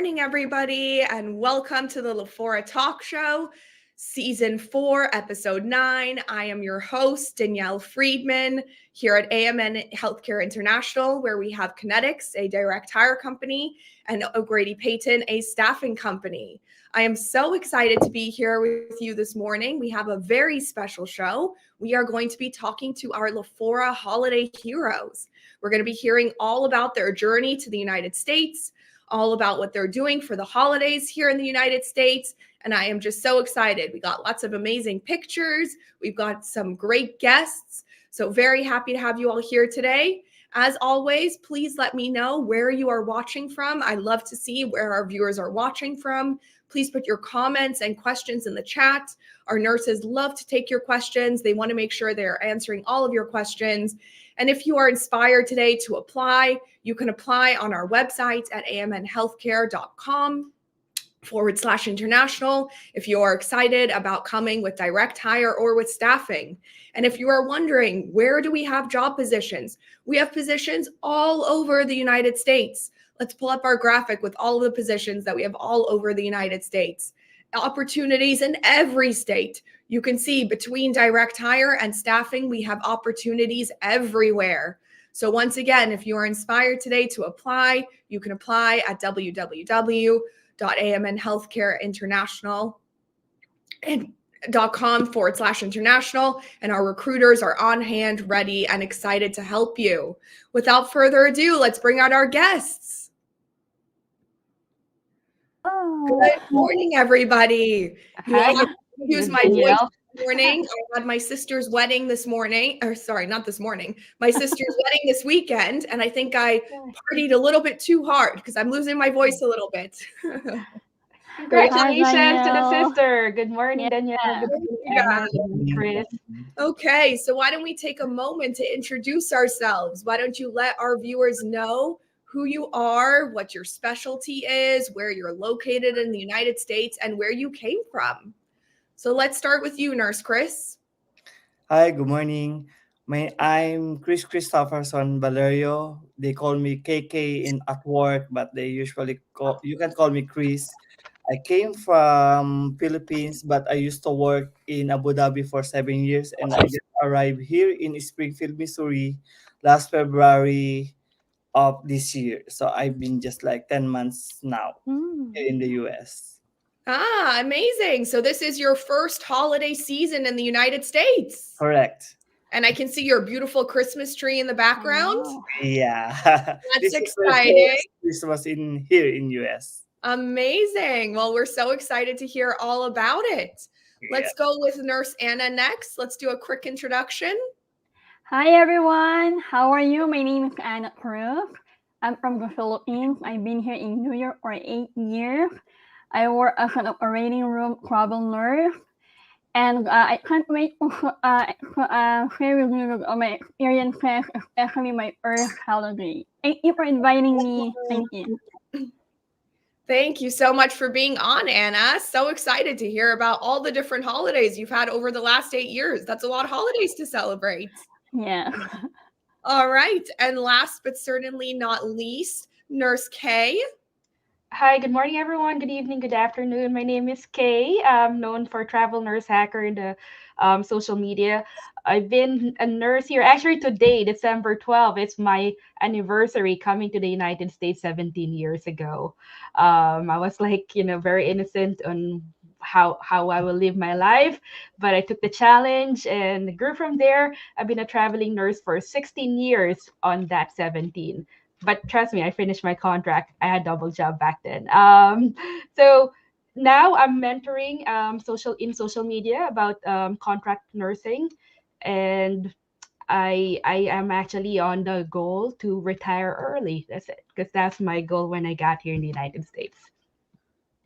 Morning, everybody, and welcome to the Lafora Talk Show, Season 4, Episode 9. I am your host, Danielle Friedman, here at AMN Healthcare International, where we have Kinetics, a direct hire company, and O'Grady Payton, a staffing company. I am so excited to be here with you this morning. We have a very special show. We are going to be talking to our Lafora holiday heroes. We're going to be hearing all about their journey to the United States, all about what they're doing for the holidays here in the United States. And I am just so excited. We got lots of amazing pictures. We've got some great guests. So very happy to have you all here today. As always, please let me know where you are watching from. I love to see where our viewers are watching from. Please put your comments and questions in the chat. Our nurses love to take your questions. They want to make sure they're answering all of your questions. And if you are inspired today to apply, you can apply on our website at amnhealthcare.com/international if you are excited about coming with direct hire or with staffing. And if you are wondering, where do we have job positions? We have positions all over the United States. Let's pull up our graphic with all of the positions that we have all over the United States. Opportunities in every state. You can see between direct hire and staffing, we have opportunities everywhere. So once again, if you are inspired today to apply, you can apply at www.amnhealthcareinternational.com/international, and our recruiters are on hand, ready, and excited to help you. Without further ado, let's bring out our guests. Good morning, everybody. Hi, Use my voice this morning. I had my sister's wedding this morning, or sorry, not this morning, my sister's wedding this weekend, and I think I partied a little bit too hard because I'm losing my voice a little bit. Congratulations to the sister. Good morning, Danielle. Good Yeah. morning, Chris. Okay, so why don't we take a moment to introduce ourselves? Why don't you let our viewers know who you are, what your specialty is, where you're located in the United States, and where you came from. So let's start with you, Nurse Chris. Hi, good morning. I'm Chris Christopherson Valerio. They call me KK at work, but you can call me Chris. I came from Philippines, but I used to work in Abu Dhabi for 7 years, and I just arrived here in Springfield, Missouri, last February of this year. So I've been just like 10 months now here in the US. Amazing. So this is your first holiday season in the United States. Correct. And I can see your beautiful Christmas tree in the background. Yeah. That's exciting. This was here in US. Amazing. Well, we're so excited to hear all about it. Let's go with Nurse Anna next. Let's do a quick introduction. Hi, everyone. How are you? My name is Anna Cruz. I'm from the Philippines. I've been here in New York for 8 years. I work as an operating room travel nurse. And I can't wait to share with you my experiences, especially my first holiday. Thank you for inviting me. Thank you. Thank you so much for being on, Anna. So excited to hear about all the different holidays you've had over the last 8 years. That's a lot of holidays to celebrate. Yeah. All right. And last but certainly not least, Nurse Kay. Hi, good morning, everyone. Good evening, good afternoon. My name is Kay. I'm known for Travel Nurse Hacker in the social media. I've been a nurse here. Actually, today, December 12th, it's my anniversary coming to the United States 17 years ago. I was like, very innocent on how I will live my life, but I took the challenge and grew from there. I've been a traveling nurse for 16 years on that 17. But trust me, I finished my contract. I had double job back then. So now I'm mentoring social media about contract nursing, and I am actually on the goal to retire early. That's it, because that's my goal when I got here in the United States.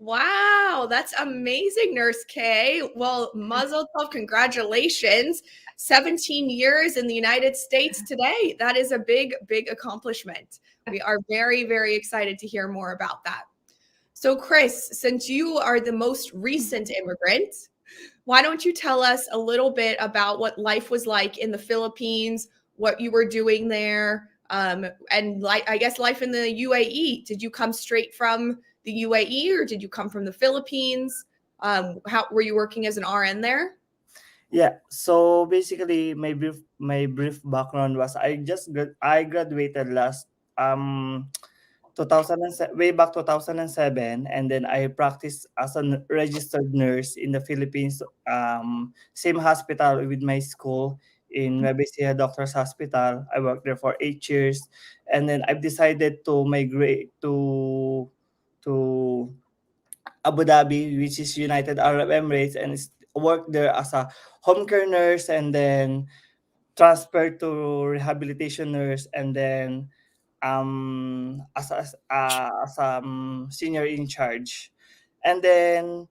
Wow, that's amazing, Nurse Kay. Well, Mazel Tov, congratulations. 17 years in the United States today. That is a big, big accomplishment. We are very, very excited to hear more about that. So, Chris, since you are the most recent immigrant, why don't you tell us a little bit about what life was like in the Philippines, what you were doing there, and I guess life in the UAE? Did you come straight from the UAE, or did you come from the Philippines? How were you working as an RN there? Yeah. So basically, my brief background was I graduated last 2007, way back 2007, and then I practiced as a registered nurse in the Philippines, same hospital with my school in Nueva Ecija Doctors Hospital. I worked there for 8 years, and then I've decided to migrate to Abu Dhabi, which is United Arab Emirates, and worked there as a home care nurse, and then transferred to rehabilitation nurse, and then senior in charge. And then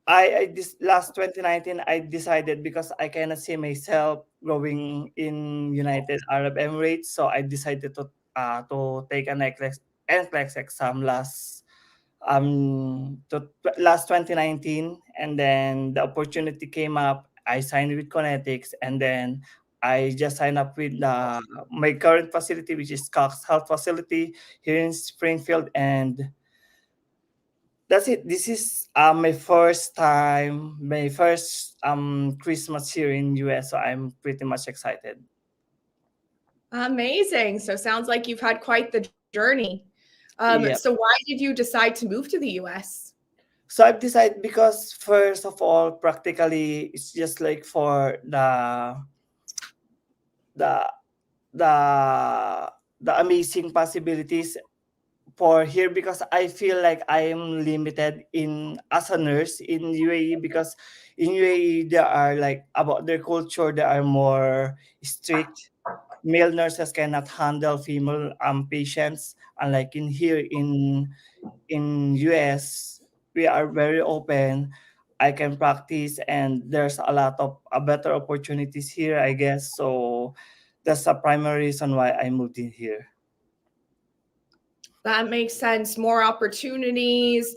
I this last 2019 I decided, because I cannot see myself growing in United Arab Emirates, so I decided to take an NCLEX exam last 2019, and then the opportunity came up. I signed with Connetics, and then I just signed up with my current facility, which is Cox Health Facility here in Springfield, and that's it. This is my first Christmas here in US, so I'm pretty much excited. Amazing. So sounds like you've had quite the journey. Yeah. So why did you decide to move to the US? So I've decided because, first of all, practically it's just like for the the the amazing possibilities for here, because I feel like I am limited in as a nurse in UAE, because in UAE there are, like, about their culture, they are more strict. Male nurses cannot handle female patients, unlike in here in US, we are very open. I can practice, and there's a lot of better opportunities here, I guess. So that's the primary reason why I moved in here. That makes sense. More opportunities,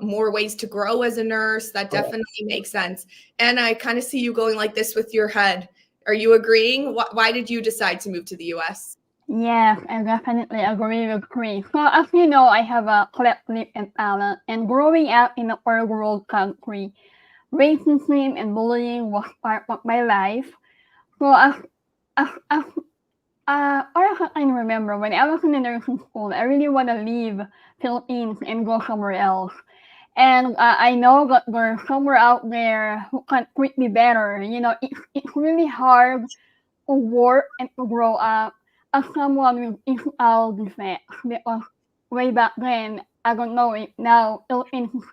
more ways to grow as a nurse. That definitely makes sense. And I kind of see you going like this with your head. Are you agreeing? Why did you decide to move to the US? Yes, I definitely agree with Chris. So, as you know, I have a cleft lip and palate, and growing up in a third world country, racism and bullying was part of my life. So, as or as I can remember, when I was in the nursing school, I really want to leave Philippines and go somewhere else. And I know that there's somewhere out there who can treat me better. You know, it's really hard to work and to grow up as someone with visual defects, because way back then, I don't know if now Philippines is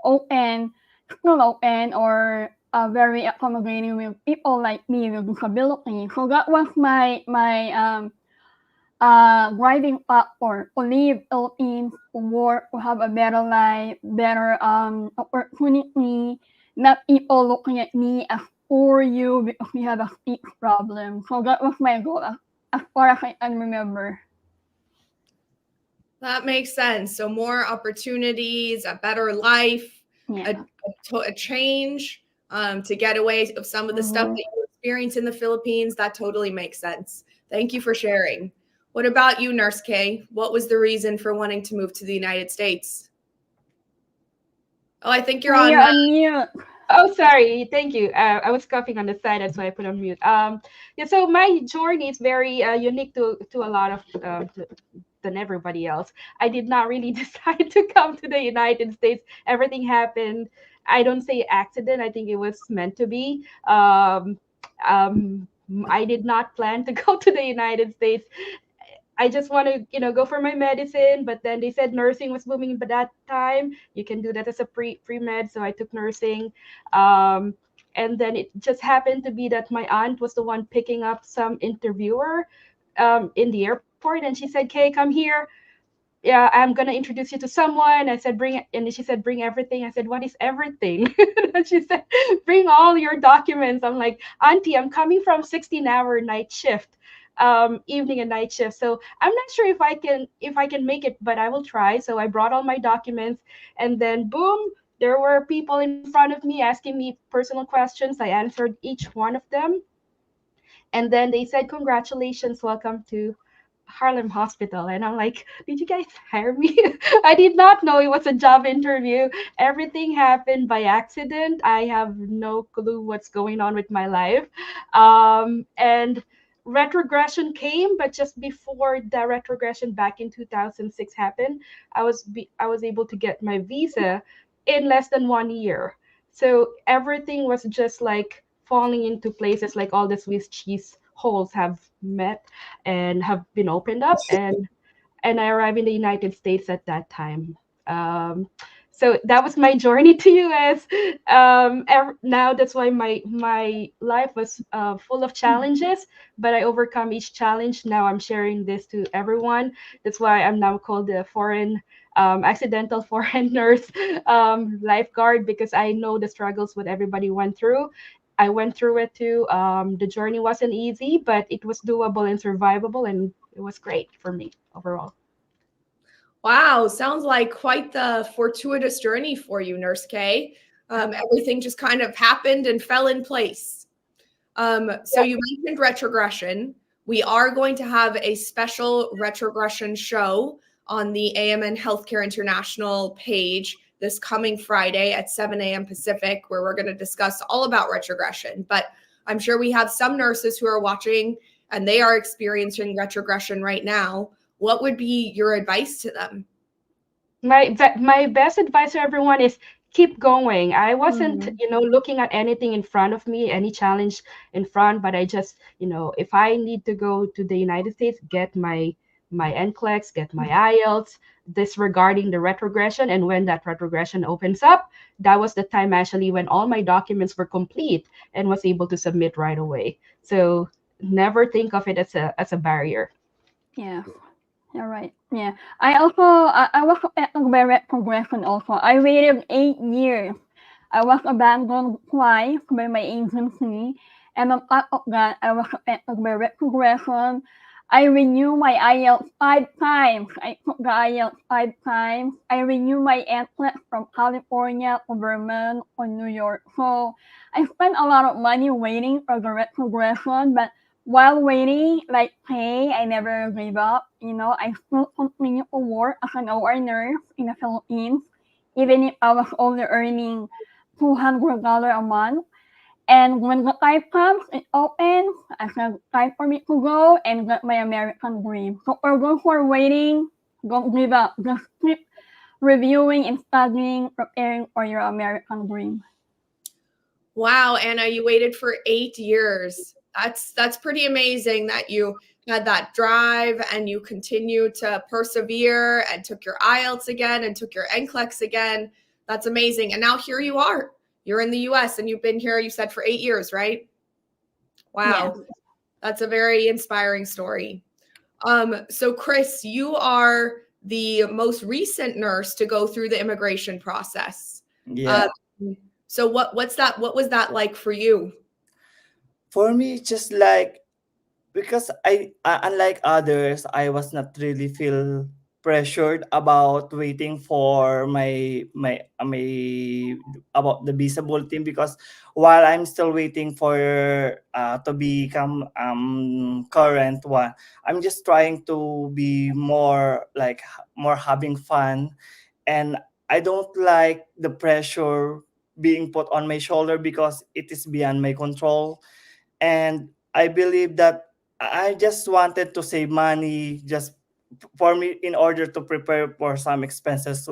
open, still open, or very accommodating with people like me with disability. So that was my driving factor to leave Philippines, to work, to have a better life, better opportunity, not people looking at me as poor you because we have a speech problem. So that was my goal as far as I can remember. That makes sense. So more opportunities, a better life, Yeah. a change, to get away of some of the stuff that you experience in the Philippines. That totally makes sense. Thank you for sharing. What about you, Nurse K? What was the reason for wanting to move to the United States? Oh, I think you're on. You're on mute. Oh, sorry. Thank you. I was coughing on the side, that's why I put on mute. Yeah. So my journey is very unique to a lot of than everybody else. I did not really decide to come to the United States. Everything happened. I don't say accident. I think it was meant to be. I did not plan to go to the United States. I just want to, go for my medicine, but then they said nursing was booming by that time. You can do that as a pre-med, so I took nursing. And then it just happened to be that my aunt was the one picking up some interviewer in the airport, and she said, "Kay, come here. Yeah, I'm gonna introduce you to someone." I said, "Bring," and she said, "Bring everything." I said, "What is everything?" And she said, "Bring all your documents." I'm like, "Auntie, I'm coming from 16-hour night shift, evening and night shift, so I'm not sure if I can make it, but I will try." So I brought all my documents, and then boom, there were people in front of me asking me personal questions. I answered each one of them, and then they said, "Congratulations, welcome to Harlem Hospital. And I'm like, did you guys hire me? I did not know it was a job interview. Everything happened by accident. I have no clue what's going on with my life. And retrogression came, but just before the retrogression back in 2006 happened, I was able to get my visa in less than 1 year. So everything was just like falling into places, like all the Swiss cheese holes have met and have been opened up, and I arrived in the United States at that time. So that was my journey to US. Now that's why my life was full of challenges, but I overcome each challenge. Now I'm sharing this to everyone. That's why I'm now called the foreign accidental foreign nurse lifeguard, because I know the struggles what everybody went through. I went through it too. The journey wasn't easy, but it was doable and survivable, and it was great for me overall. Wow, sounds like quite the fortuitous journey for you, Nurse K. Everything just kind of happened and fell in place. So you mentioned retrogression. We are going to have a special retrogression show on the AMN Healthcare International page this coming Friday at 7 a.m. Pacific, where we're going to discuss all about retrogression. But I'm sure we have some nurses who are watching and they are experiencing retrogression right now. What would be your advice to them? My best advice to everyone is keep going. I wasn't, looking at anything in front of me, any challenge in front, but I just, if I need to go to the United States, get my NCLEX, get my IELTS, disregarding the retrogression. And when that retrogression opens up, that was the time actually when all my documents were complete and was able to submit right away. So never think of it as a barrier. Yeah. You're right. Yeah. I was affected by retrogression also. I waited 8 years. I was abandoned twice by my agency. And on top of that, I was affected by retrogression. I renewed my IELTS 5 times. I took the IELTS 5 times. I renewed my NCLEX from California to Vermont to New York. So I spent a lot of money waiting for the retrogression, but while waiting, like hey, I never gave up. I still continue to work as an OR nurse in the Philippines, even if I was only earning $200 a month. And when the time comes, it opens. I said, time for me to go and get my American dream. So for those who are waiting, don't give up. Just keep reviewing and studying, preparing for your American dream. Wow, Anna, you waited for 8 years. That's pretty amazing that you had that drive and you continued to persevere and took your IELTS again and took your NCLEX again. That's amazing. And now here you are. You're in the US and you've been here, you said, for 8 years, right? Wow. Yeah. That's a very inspiring story. So Chris, you are the most recent nurse to go through the immigration process. Yeah. So what was that like for you? For me, just like, because I unlike others, I was not really feel pressured about waiting for my about the visa bulletin, because while I'm still waiting for to become current one, I'm just trying to be more like more having fun, and I don't like the pressure being put on my shoulder because it is beyond my control. And I believe that I just wanted to save money just for me in order to prepare for some expenses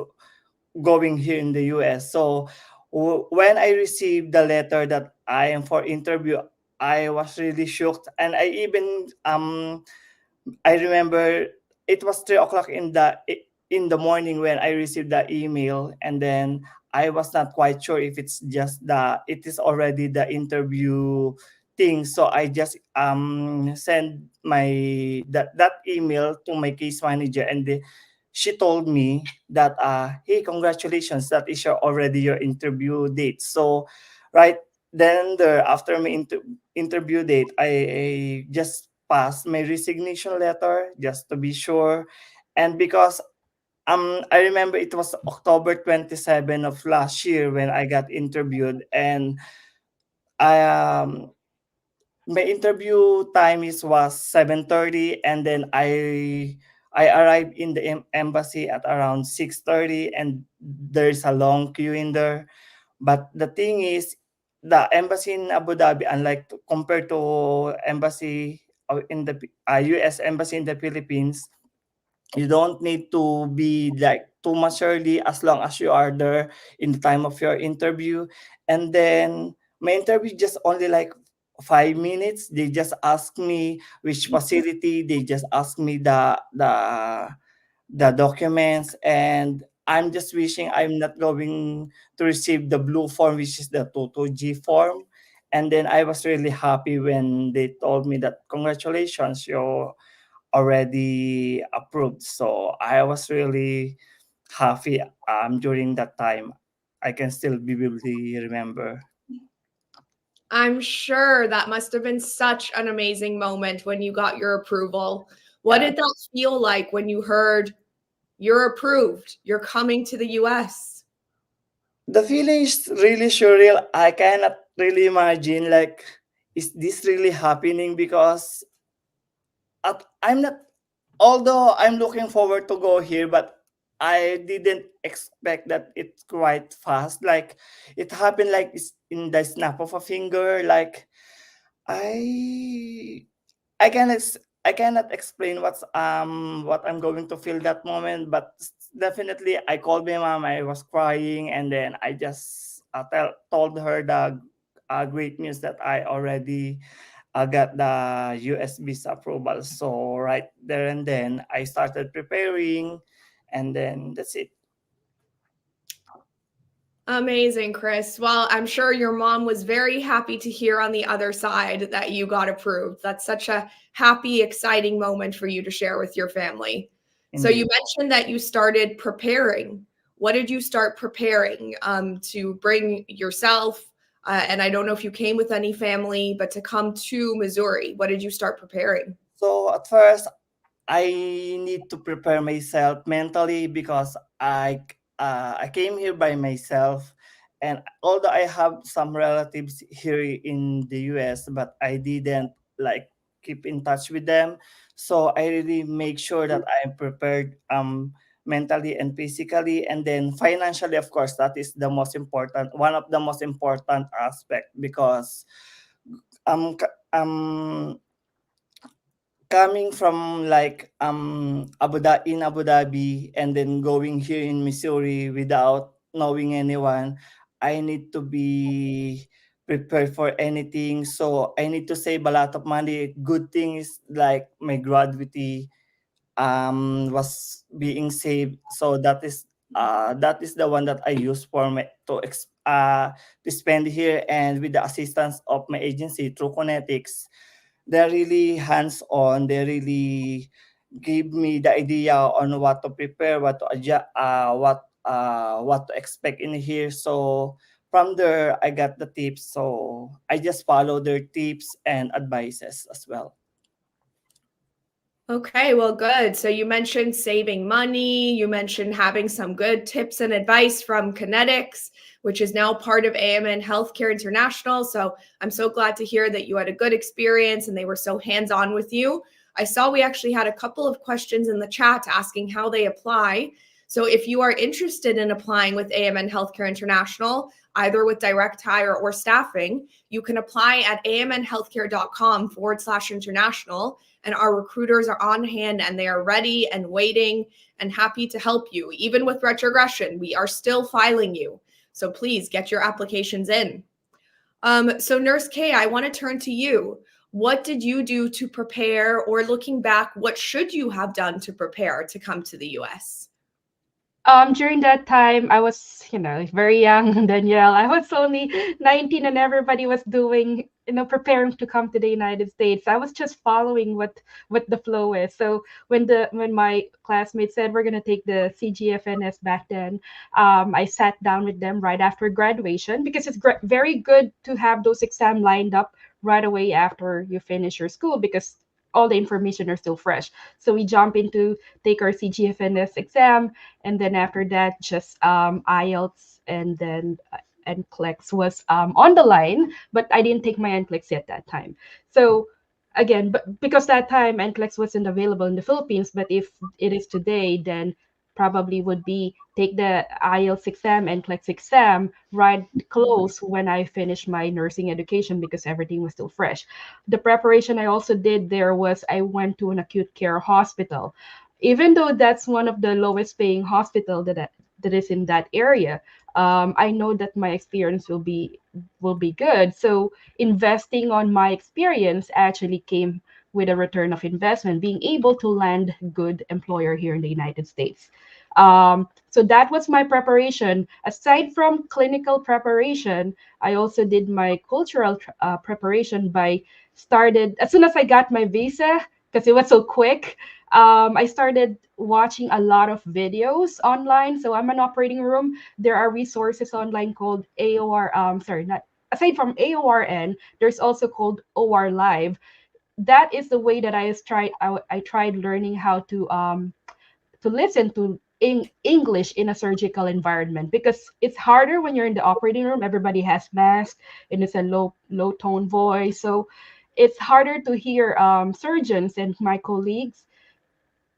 going here in the US. So when I received the letter that I am for interview, I was really shocked, and I even I remember it was 3 o'clock in the morning when I received the email, and then I was not quite sure if it is already the interview thing. So I just sent that email to my case manager, and she told me that hey, congratulations, that is already your interview date. So right then there, after my interview date, I just passed my resignation letter just to be sure. And because I remember it was October 27 of last year when I got interviewed, and I my interview time was 7:30, and then I arrived in the embassy at around 6:30, and there's a long queue in there. But the thing is, the embassy in Abu Dhabi, unlike compared to embassy in the U.S. embassy in the Philippines, you don't need to be like too much early as long as you are there in the time of your interview. And then my interview just only like 5 minutes. They just ask me which facility. They just ask me the documents, and I'm just wishing I'm not going to receive the blue form, which is the 22G form. And then I was really happy when they told me that congratulations, you already approved. So I was really happy during that time. I can still vividly remember. I'm sure that must have been such an amazing moment when you got your approval. What Yeah. did that feel like when you heard you're approved, you're coming to the US? The feeling is really surreal. I cannot really imagine like, is this really happening? Because I'm not, although I'm looking forward to go here, but I didn't expect that it's quite fast. Like it happened like in the snap of a finger. Like I I cannot explain what I'm going to feel that moment, but definitely I called my mom. I was crying, and then I just told her the great news that I already got the US visa approval. So right there and then I started preparing, and then that's it. Amazing, Chris. Well, I'm sure your mom was very happy to hear on the other side that you got approved. That's such a happy, exciting moment for you to share with your family. So, you Indeed. mentioned that you started preparing. What did you start preparing to bring yourself? And I don't know if you came with any family, but to come to Missouri, what did you start preparing? So at first I need to prepare myself mentally because I came here by myself, and although I have some relatives here in the US, but I didn't like keep in touch with them. So I really make sure that I'm prepared mentally and physically, and then financially, of course, that is the most important, one of the most important aspect, because um ca- um coming from like Abu Dhabi, and then going here in Missouri without knowing anyone, I need to be prepared for anything. So I need to save a lot of money. Good thing is like my gratuity was being saved. So that is the one that I use for my to spend here, and with the assistance of my agency through Kinetics, they're really hands-on. They really give me the idea on what to prepare, what to adjust, what to expect in here. So from there, I got the tips. So I just follow their tips and advices as well. Okay, well, good. So you mentioned saving money. You mentioned having some good tips and advice from Kinetics, which is now part of AMN Healthcare International. So I'm so glad to hear that you had a good experience and they were so hands on with you. I saw we actually had a couple of questions in the chat asking how they apply. So if you are interested in applying with AMN Healthcare International, either with direct hire or staffing, you can apply at amnhealthcare.com/international, and our recruiters are on hand and they are ready and waiting and happy to help you. Even with retrogression, we are still filing you. So please get your applications in. So Nurse K, I want to turn to you. What did you do to prepare, or looking back, what should you have done to prepare to come to the US? During that time, I was, very young, Danielle. I was only 19 and everybody was doing, preparing to come to the United States. I was just following what the flow is. So when my classmates said we're gonna take the CGFNS back then, I sat down with them right after graduation, because it's very good to have those exams lined up right away after you finish your school, because all the information are still fresh. So we jump into take our CGFNS exam, and then after that just IELTS, and then NCLEX was on the line, but I didn't take my NCLEX yet that time. So again, but because that time NCLEX wasn't available in the Philippines, but if it is today, then probably would be take the IELTS exam, NCLEX exam, right close when I finished my nursing education because everything was still fresh. The preparation I also did there was I went to an acute care hospital. Even though that's one of the lowest paying hospital that is in that area, I know that my experience will be good. So investing on my experience actually came with a return of investment, being able to land good employer here in the United States. So that was my preparation. Aside from clinical preparation, I also did my cultural preparation by started as soon as I got my visa because it was so quick. I started watching a lot of videos online. So I'm an operating room. There are resources online called AOR. Sorry, not aside from AORN. There's also called OR Live. That is the way that I tried learning how to listen to English in a surgical environment because it's harder when you're in the operating room. Everybody has masks and it's a low tone voice, so it's harder to hear surgeons and my colleagues.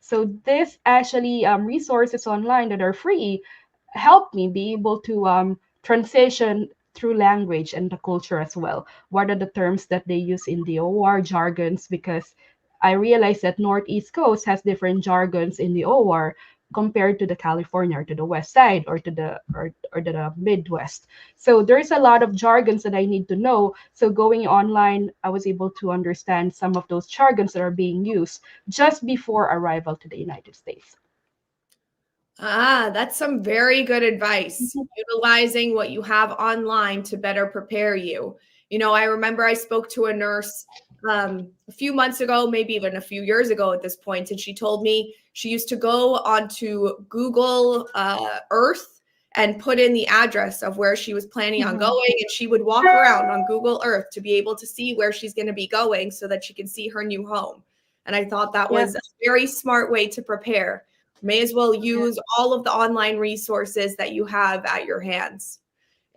So this actually resources online that are free help me be able to transition through language and the culture as well. What are the terms that they use in the OR jargons? Because I realized that Northeast Coast has different jargons in the OR compared to the California or to the West Side or to the Midwest. So there's a lot of jargons that I need to know. So going online, I was able to understand some of those jargons that are being used just before arrival to the United States. That's some very good advice. Utilizing what you have online to better prepare you. I remember I spoke to a nurse a few months ago, maybe even a few years ago at this point, and she told me she used to go onto Google Earth and put in the address of where she was planning on going, and she would walk around on Google Earth to be able to see where she's going to be going so that she could see her new home. And I thought that was a very smart way to prepare. May as well use all of the online resources that you have at your hands.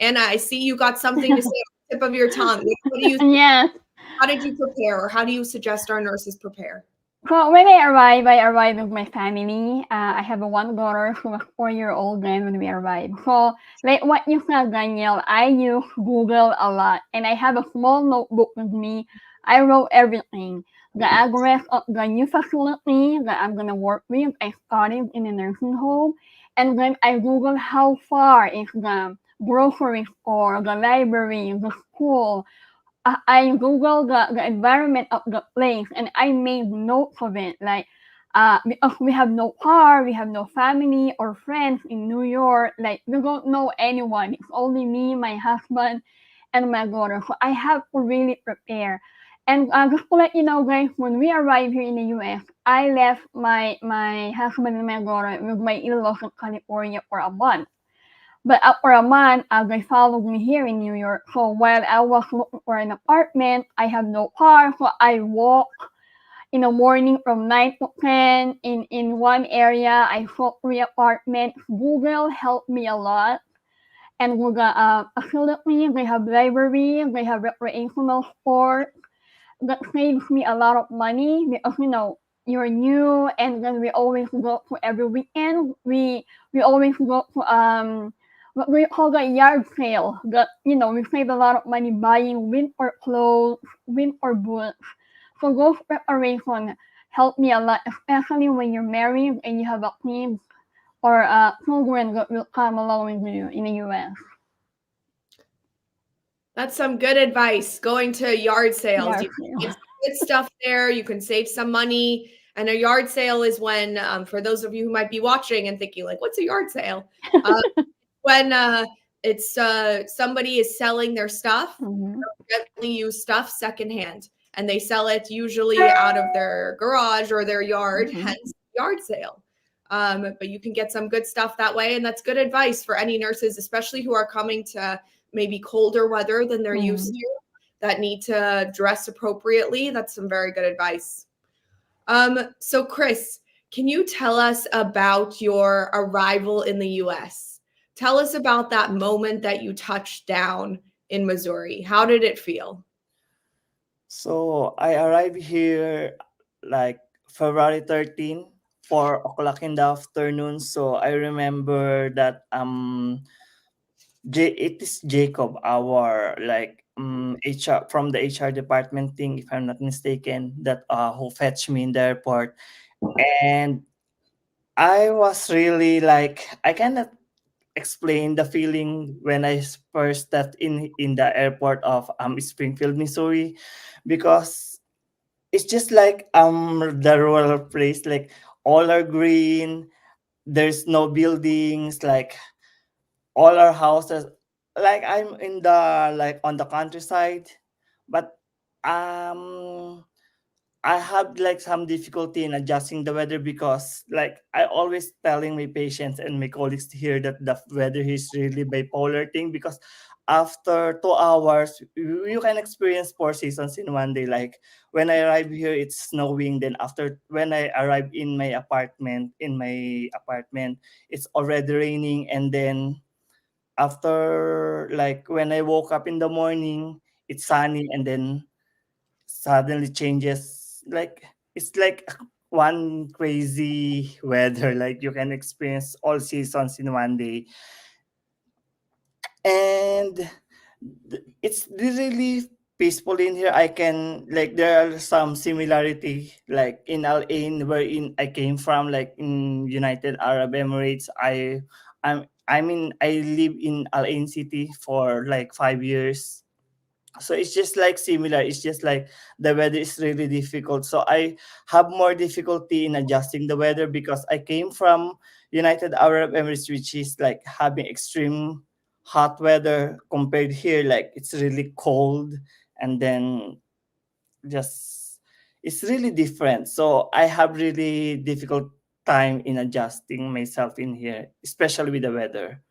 Anna, I see you got something to say on the tip of your tongue. What do you Yes. How did you prepare, or how do you suggest our nurses prepare? So when I arrived with my family. I have a one daughter who was 4-year-old then when we arrived. So like what you said, Danielle, I use Google a lot, and I have a small notebook with me. I wrote everything. The address of the new facility that I'm gonna work with. I started in a nursing home, and then I Googled how far is the grocery store, the library, the school. I Googled the environment of the place, and I made notes of it. Like, because we have no car, we have no family or friends in New York. Like, we don't know anyone. It's only me, my husband, and my daughter. So I have to really prepare. And just to let you know, guys, when we arrived here in the US, I left my husband and my daughter with my in-laws in California for a month. But after a month, they followed me here in New York. So while I was looking for an apartment, I have no car, so I walk in the morning from 9 to 10 in one area. I saw 3 apartments. Google helped me a lot. And with the facility, they have library, they have recreational sports. That saves me a lot of money because you're new, and then we always go to every weekend. We always go to what we call the yard sale. That we save a lot of money buying winter clothes, winter boots. So those preparations help me a lot, especially when you're married and you have a kid or children that will come along with you in the US. That's some good advice. Going to yard sales. You can get some good stuff there. You can save some money. And a yard sale is when, for those of you who might be watching and thinking, like, what's a yard sale? When it's somebody is selling their stuff, gently used stuff secondhand, and they sell it usually out of their garage or their yard, hence yard sale. But you can get some good stuff that way, and that's good advice for any nurses, especially who are coming to maybe colder weather than they're used to, that need to dress appropriately. That's some very good advice. So Chris, can you tell us about your arrival in the US? Tell us about that moment that you touched down in Missouri. How did it feel? So I arrived here like February 13, 4 o'clock in the afternoon. So I remember that it is Jacob, our like HR from the HR department thing, if I'm not mistaken, that who fetched me in the airport. And I was really like I cannot explain the feeling when I first stepped in the airport of Springfield, Missouri, because it's just like the rural place, like all are green, there's no buildings, like all our houses, like I'm in the like on the countryside, but um I have like some difficulty in adjusting the weather because like I always telling my patients and my colleagues here that the weather is really bipolar thing, because after 2 hours you can experience 4 seasons in one day. Like when I arrive here it's snowing, then after when I arrive in my apartment it's already raining, and then after like when I woke up in the morning it's sunny, and then suddenly changes, like it's like one crazy weather, like you can experience all seasons in one day. And it's really peaceful in here. I can like there are some similarity like in LA wherein I came from, like in United Arab Emirates. I live in Al Ain City for like 5 years, so it's just like similar. It's just like the weather is really difficult, so I have more difficulty in adjusting the weather because I came from United Arab Emirates, which is like having extreme hot weather, compared here like it's really cold, and then just it's really different. So I have really difficult time in adjusting myself in here, especially with the weather.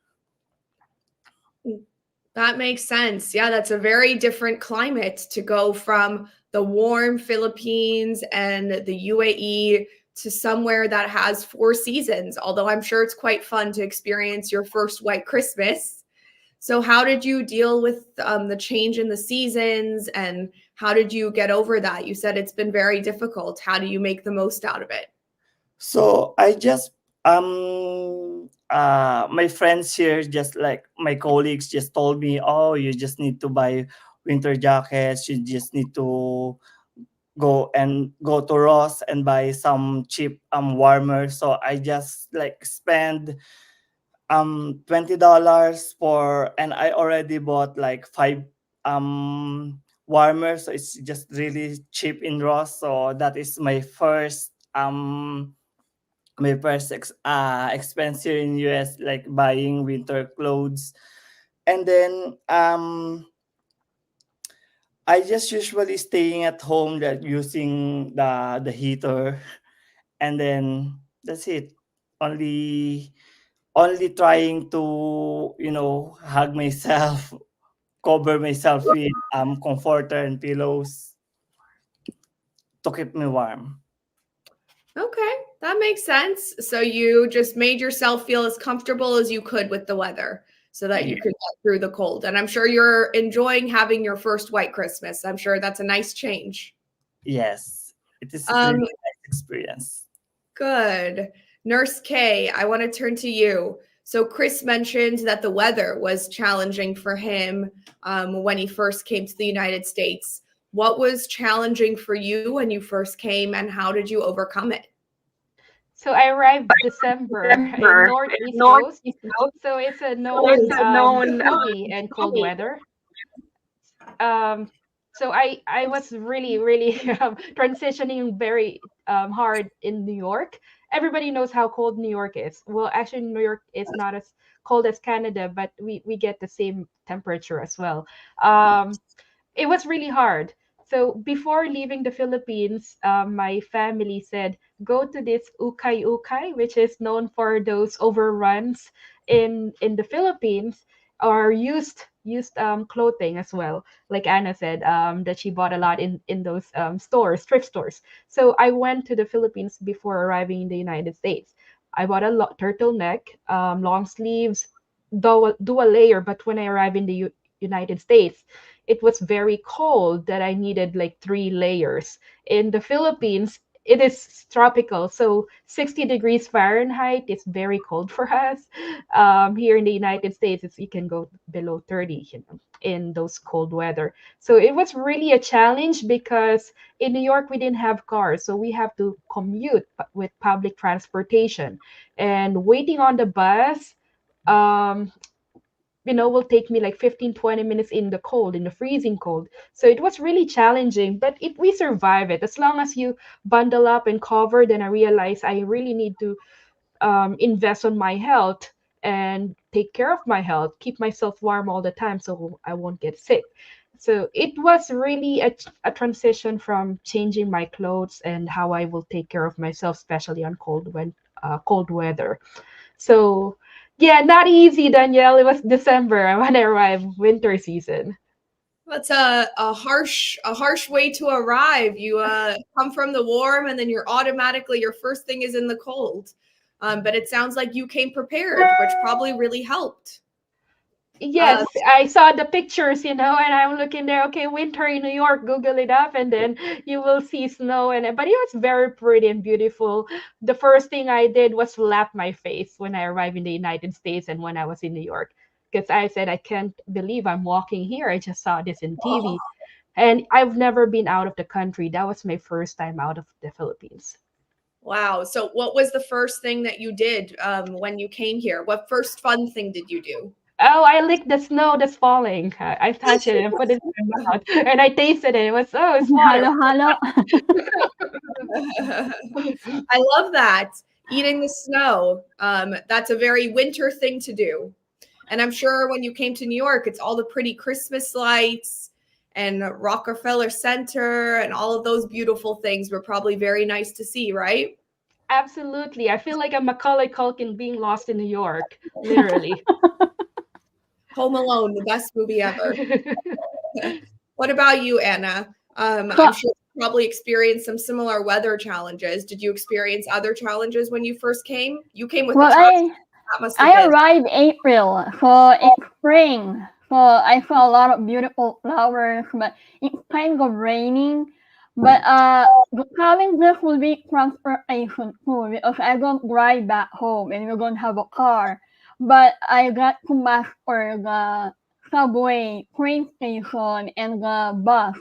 That makes sense. Yeah, that's a very different climate to go from the warm Philippines and the UAE to somewhere that has 4 seasons, although I'm sure it's quite fun to experience your first white Christmas. So, how did you deal with the change in the seasons, and how did you get over that? You said it's been very difficult. How do you make the most out of it? So I just my friends here, just like my colleagues, just told me, oh, you just need to buy winter jackets. You just need to go to Ross and buy some cheap warmer. So I just like spend $20 for, and I already bought like five warmers. So it's just really cheap in Ross. So that is my first expense here in US, like buying winter clothes. And then I just usually staying at home, that using the heater, and then that's it. Only only trying to hug myself, cover myself with comforter and pillows to keep me warm. Okay, that makes sense. So you just made yourself feel as comfortable as you could with the weather so that you Yeah. could get through the cold. And I'm sure you're enjoying having your first white Christmas. I'm sure that's a nice change. Yes, it is a really Um, nice experience. Good. Nurse K, I want to turn to you. So Chris mentioned that the weather was challenging for him when he first came to the United States. What was challenging for you when you first came, and how did you overcome it? So I arrived December in Northeast Coast. So it's a known snowy and cold weather. Um, so I was really transitioning very hard in New York. Everybody knows how cold New York is. Well, actually, New York is not as cold as Canada, but we get the same temperature as well. It was really hard. So before leaving the Philippines, my family said, go to this ukay ukay, which is known for those overruns in the Philippines, or used clothing as well. Like Anna said, that she bought a lot in those stores, thrift stores. So I went to the Philippines before arriving in the United States. I bought a turtleneck, long sleeves, do a layer. But when I arrived in the United States, it was very cold that I needed like 3 layers. In the Philippines, it is tropical, so 60 degrees Fahrenheit is very cold for us. Here in the United States, you can go below 30, in those cold weather. So it was really a challenge because in New York we didn't have cars, so we have to commute with public transportation, and waiting on the bus. Um, will take me like 15-20 minutes in the cold, in the freezing cold. So it was really challenging, but we survive it. As long as you bundle up and cover, then I realized I really need to invest on my health and take care of my health, keep myself warm all the time so I won't get sick. So it was really a transition from changing my clothes and how I will take care of myself, especially on cold weather. So yeah, not easy, Danielle. It was December when I arrived, winter season. That's a harsh way to arrive. You come from the warm, and then you're automatically, your first thing is in the cold. But it sounds like you came prepared, which probably really helped. Yes, I saw the pictures, and I'm looking there. Okay, winter in New York. Google it up, and then you will see snow. But it was very pretty and beautiful. The first thing I did was slap my face when I arrived in the United States and when I was in New York, because I said I can't believe I'm walking here. I just saw this in TV, and I've never been out of the country. That was my first time out of the Philippines. Wow. So what was the first thing that you did when you came here? What first fun thing did you do? Oh, I licked the snow that's falling. I touched it and put it in my mouth, and I tasted it. It was it's water. Halo. I love that. Eating the snow. That's a very winter thing to do. And I'm sure when you came to New York, it's all the pretty Christmas lights and Rockefeller Center and all of those beautiful things were probably very nice to see, right? Absolutely. I feel like I'm Macaulay Culkin being lost in New York, literally. Home Alone, the best movie ever. What about you, Anna? I'm sure you probably experienced some similar weather challenges. Did you experience other challenges when you first came? You came with I arrived April, so it's spring. So I saw a lot of beautiful flowers, but it's kind of raining. But the challenges will be transportation too, because I don't drive back home and we don't have a car. But I got to master the subway, train station, and the bus.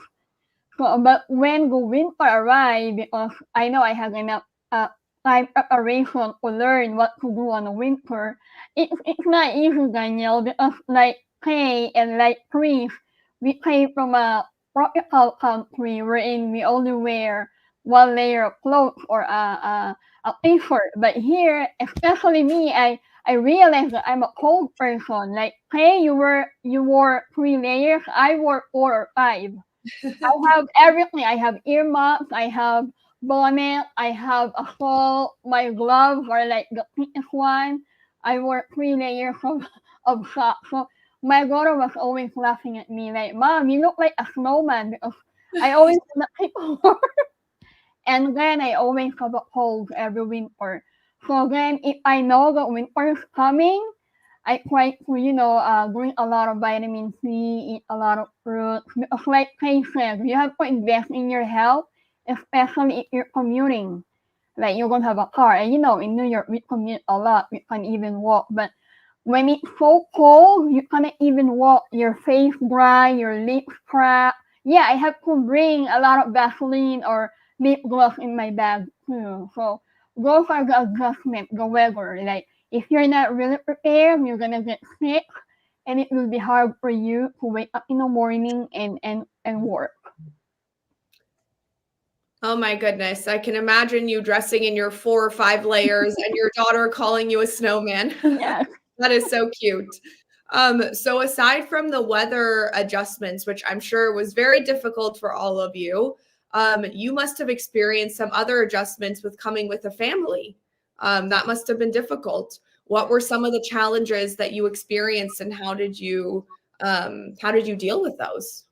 So, but when the winter arrived, because I know I have enough time preparation to learn what to do on the winter, it's not easy, Danielle, because like Kay and like Chris, we came from a tropical country wherein we only wear one layer of clothes or a t-shirt. But here, especially me, I realized that I'm a cold person. Like, hey, you wore 3 layers. I wore 4 or 5. I have everything. I have earmuffs. I have bonnet. I have a shawl. My gloves are like the thickest one. I wore 3 layers of socks. So my daughter was always laughing at me like, "Mom, you look like a snowman," because I always have people. And then I always have a cold every winter. So then if I know that winter is coming, I try to, drink a lot of vitamin C, eat a lot of fruits. Because like Kay said, you have to invest in your health, especially if you're commuting. Like you're gonna have a car. And in New York we commute a lot. We can't even walk. But when it's so cold, you cannot even walk. Your face dry, your lips crack. Yeah, I have to bring a lot of Vaseline or lip gloss in my bag too. So those are the adjustments, the weather. Like if you're not really prepared, you're gonna get sick, and it will be hard for you to wake up in the morning and work. Oh my goodness. I can imagine you dressing in your 4 or 5 layers and your daughter calling you a snowman. Yes. That is so cute. So aside from the weather adjustments, which I'm sure was very difficult for all of you, you must have experienced some other adjustments with coming with a family. That must have been difficult. What were some of the challenges that you experienced, and how did you deal with those?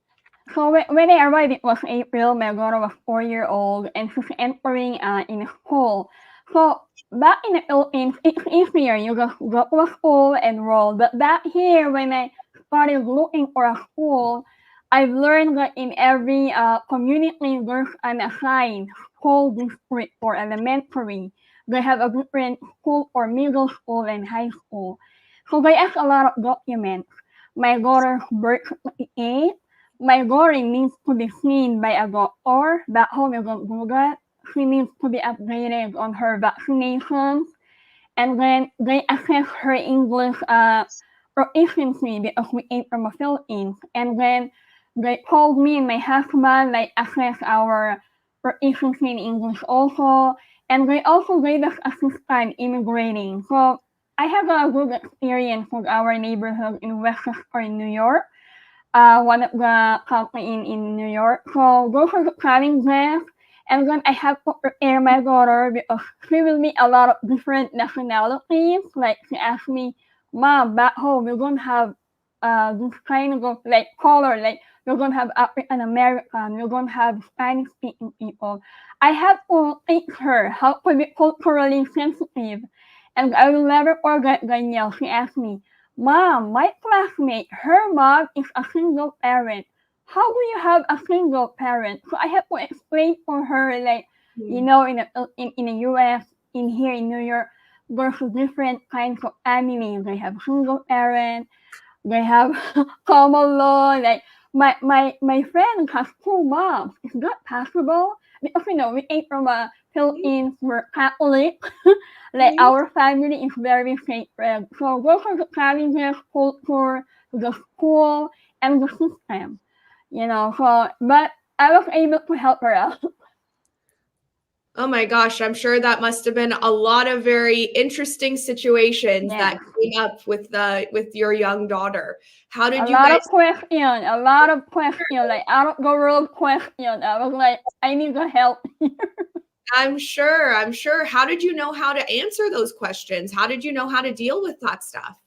So when I arrived, it was April. My daughter was 4 years old, and she's entering in school. So back in the Philippines, it's easier. You just go to a school, enroll. But back here, when I started looking for a school, I've learned that in every community, there's an assigned school district for elementary. They have a different school for middle school and high school. So they ask a lot of documents. My daughter's birth certificate. My daughter needs to be seen by a doctor. Back home, you don't do that. She needs to be updated on her vaccinations. And then they assess her English proficiency because we came from the Philippines. And then they told me and my husband they assess our proficiency in English also. And they also gave us assistance immigrating. So I have a good experience with our neighborhood in Westchester, in New York. One of the company in New York. So those are the challenges. And then I have to prepare my daughter because she will meet a lot of different nationalities. Like she asked me, Mom, back home we're gonna have this kind of like color, like we're gonna have African American, we're gonna have Spanish speaking people. I have to teach her how to be culturally sensitive. And I will never forget Danielle. She asked me, Mom, my classmate, her mom is a single parent. How do you have a single parent? So I have to explain for her, like, you know, in the US, in here in New York, there's different kinds of families. They have single parent, they have common law. Like my friend has two moms. Is that possible? Because you know we came from a Philippines, we're Catholic. Like our family is very sacred. So those are the challenges, culture, the school, and the system. You know, so but I was able to help her out. Oh my gosh, I'm sure that must have been a lot of very interesting situations that came up with your young daughter. How did a you lot guys of questions, a lot of questions, like out of the world questions. I was like, I need the help. I'm sure. How did you know how to answer those questions? How did you know how to deal with that stuff?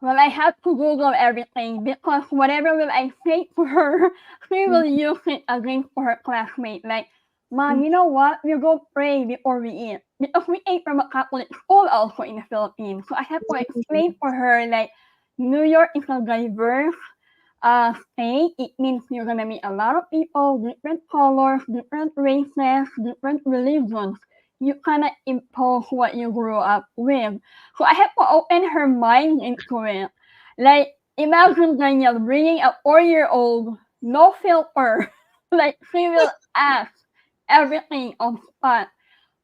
Well, I had to Google everything because whatever will I say to her, she will use it against her classmate. Like, Mom, you know what? We go pray before we eat. Because we ate from a Catholic school also in the Philippines. So I have to explain for her, like, New York is a diverse state. It means you're going to meet a lot of people, different colors, different races, different religions. You cannot impose what you grew up with. So I have to open her mind into it. Like, imagine Danielle bringing a 4-year-old, no filter. Like, she will ask everything on spot.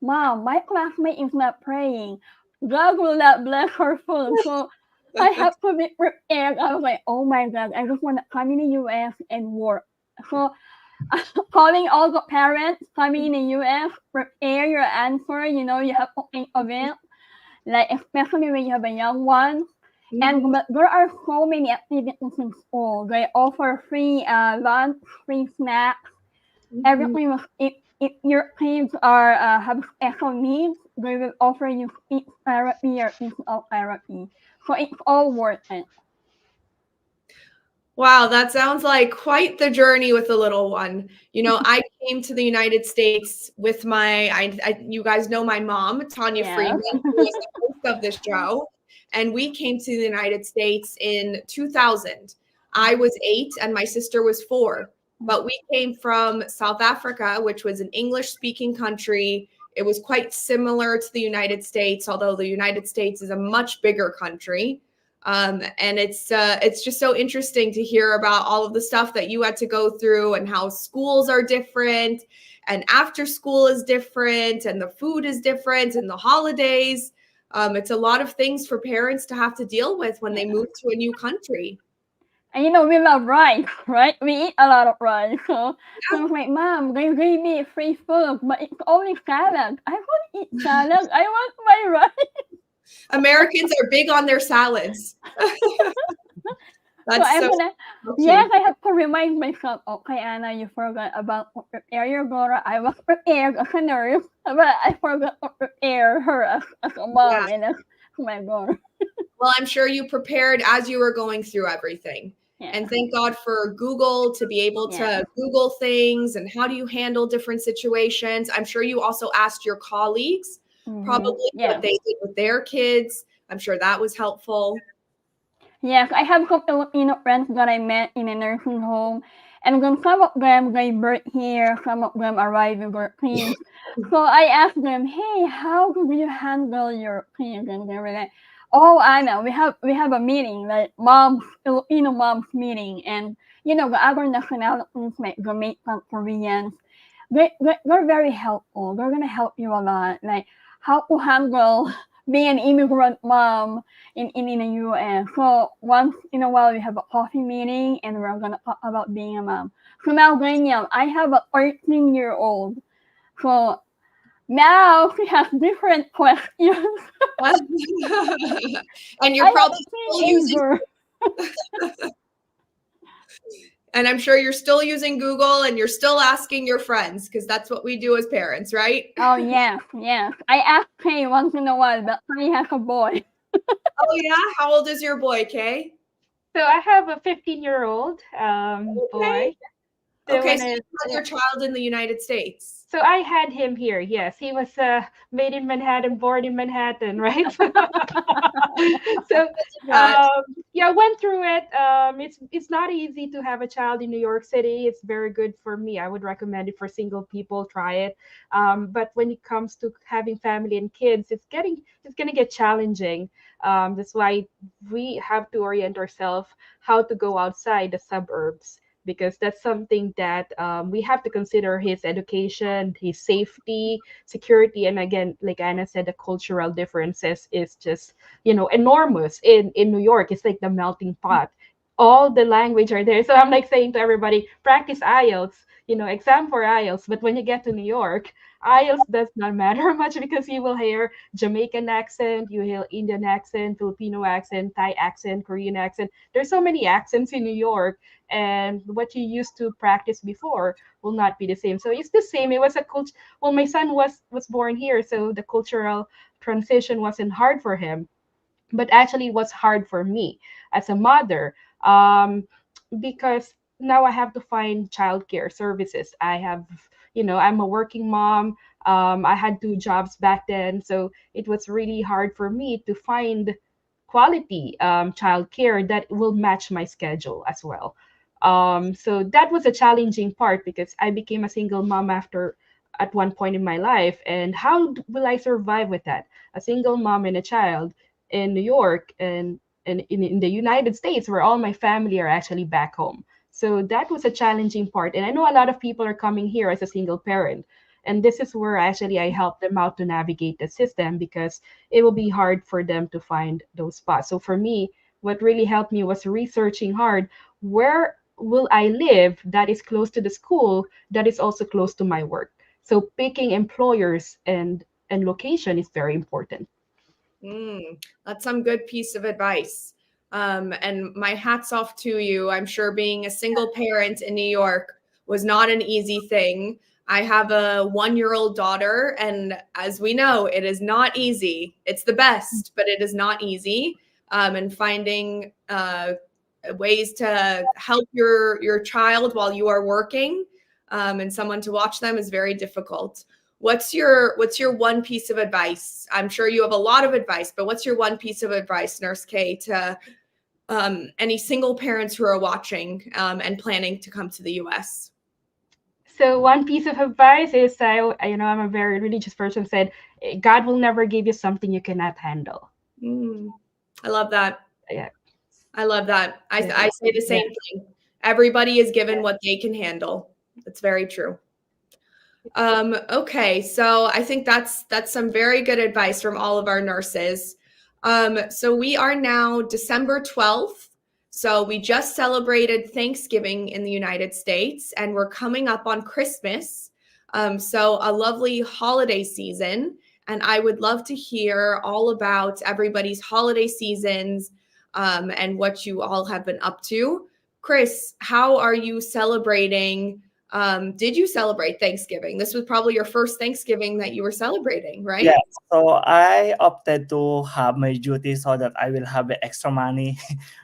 Mom, my classmate is not praying. God will not bless her food. So I have to be prepared. I was like, oh my God, I just want to come in the US and work. So calling all the parents coming in the US, prepare your answer. You know, you have to think of it. Like, especially when you have a young one. And but there are so many activities in school. They offer free lunch, free snacks. Everything was if your kids are have special needs, they will offer you speech therapy or physical therapy. So it's all worth it. Wow, that sounds like quite the journey with the little one. You know, I came to the United States with you guys know my mom, Tanya Friedman, who is the host of this show. And we came to the United States in 2000. I was 8 and my sister was 4. But we came from South Africa, which was an English-speaking country. It was quite similar to the United States, although the United States is a much bigger country. And it's just so interesting to hear about all of the stuff that you had to go through and how schools are different and after school is different and the food is different and the holidays. It's a lot of things for parents to have to deal with when they move to a new country. And you know, we love rice, right? We eat a lot of rice. So I was like, Mom, they gave me free food, but it's only salad. I want to eat salad. I want my rice. Americans are big on their salads. That's yes, I have to remind myself, okay, Anna, you forgot about to prepare your daughter. I was prepared as a nurse, but I forgot to prepare her as a mom and as my daughter. Well, I'm sure you prepared as you were going through everything. Yeah. And thank God for Google to be able to Google things and how do you handle different situations. I'm sure you also asked your colleagues probably Yeah. what they did with their kids. I'm sure that was helpful. Yes, I have some Filipino friends that I met in a nursing home, and then some of them gave birth here, some of them arrived in their teens. So I asked them, "Hey, how do you handle your teens?" And they were like, "Oh, Anna, we have a meeting, like Filipino moms meeting, and the other nationalities like Jamaican, Koreans, they're very helpful. They're gonna help you a lot, like how to handle." Being an immigrant mom in the US. So once in a while we have a coffee meeting and we're gonna talk about being a mom. So now Daniel, I have a 13-year-old. So now she has different questions. And you're I probably have still using, teenager. and I'm sure you're still using Google and you're still asking your friends because that's what we do as parents, right? Oh yes. I ask Kay once in a while, but Kay has a boy. Oh yeah, how old is your boy, Kay? So I have a 15-year-old boy. So Okay, when so you had your child in the United States. So I had him here. Yes, he was made in Manhattan, born in Manhattan, right? So yeah, went through it. It's not easy to have a child in New York City. It's very good for me. I would recommend it for single people. Try it. But when it comes to having family and kids, it's gonna get challenging. That's why we have to orient ourselves how to go outside the suburbs, because that's something that we have to consider: his education, his safety, security, and again, like Anna said, the cultural differences is just enormous. In New York, it's like the melting pot. All the language are there. So I'm like saying to everybody, practice IELTS, exam for IELTS. But when you get to New York, IELTS does not matter much, because you will hear Jamaican accent, you hear Indian accent, Filipino accent, Thai accent, Korean accent. There's so many accents in New York, and what you used to practice before will not be the same. So it's the same. It was a culture. Well, my son was born here, so the cultural transition wasn't hard for him, but actually was hard for me as a mother, because now I have to find childcare services. I'm a working mom. I had 2 jobs back then, so it was really hard for me to find quality childcare that will match my schedule as well. So that was a challenging part, because I became a single mom at one point in my life, and how will I survive with that? A single mom and a child in New York, and in the United States, where all my family are actually back home. So that was a challenging part. And I know a lot of people are coming here as a single parent. And this is where actually I help them out to navigate the system, because it will be hard for them to find those spots. So for me, what really helped me was researching hard, where will I live that is close to the school, that is also close to my work. So picking employers and location is very important. That's some good piece of advice. And my hat's off to you. I'm sure being a single parent in New York was not an easy thing. I have a 1-year-old daughter, and as we know, it is not easy. It's the best, but it is not easy. And finding ways to help your child while you are working, and someone to watch them is very difficult. What's your one piece of advice? I'm sure you have a lot of advice, but what's your one piece of advice, Nurse K, to any single parents who are watching and planning to come to the US? So one piece of advice is, I'm a very religious person, said, God will never give you something you cannot handle. I love that. Yeah. I love that. I say the same thing. Everybody is given what they can handle. That's very true. Okay, so I think that's some very good advice from all of our nurses. So we are now December 12th. So we just celebrated Thanksgiving in the United States, and we're coming up on Christmas. So a lovely holiday season. And I would love to hear all about everybody's holiday seasons and what you all have been up to. Chris, how are you celebrating? Did you celebrate Thanksgiving? This was probably your first Thanksgiving that you were celebrating, right? Yes. So I opted to have my duty so that I will have extra money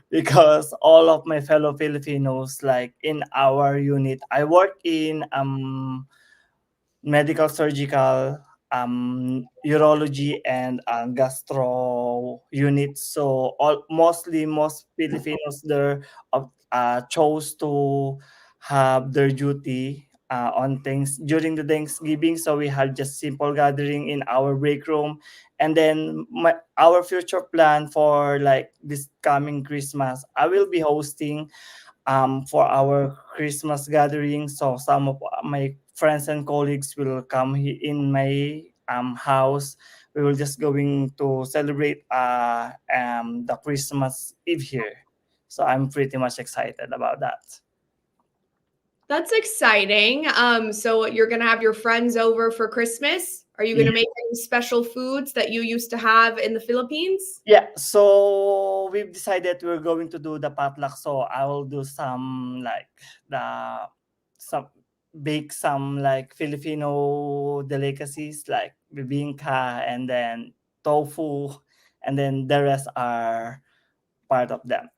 because all of my fellow Filipinos, like in our unit, I work in medical surgical urology and gastro units. So most Filipinos there chose to have their duty on things during the Thanksgiving. So we had just simple gathering in our break room, and then our future plan for like this coming Christmas, I will be hosting for our Christmas gathering. So some of my friends and colleagues will come in my house. We will just going to celebrate the Christmas Eve here. So I'm pretty much excited about that. That's exciting. So you're gonna have your friends over for Christmas. Are you gonna make any special foods that you used to have in the Philippines? Yeah, so we've decided we're going to do the potluck. So I will do some like the some bake some like Filipino delicacies like bibingka and then tofu, and then the rest are part of them.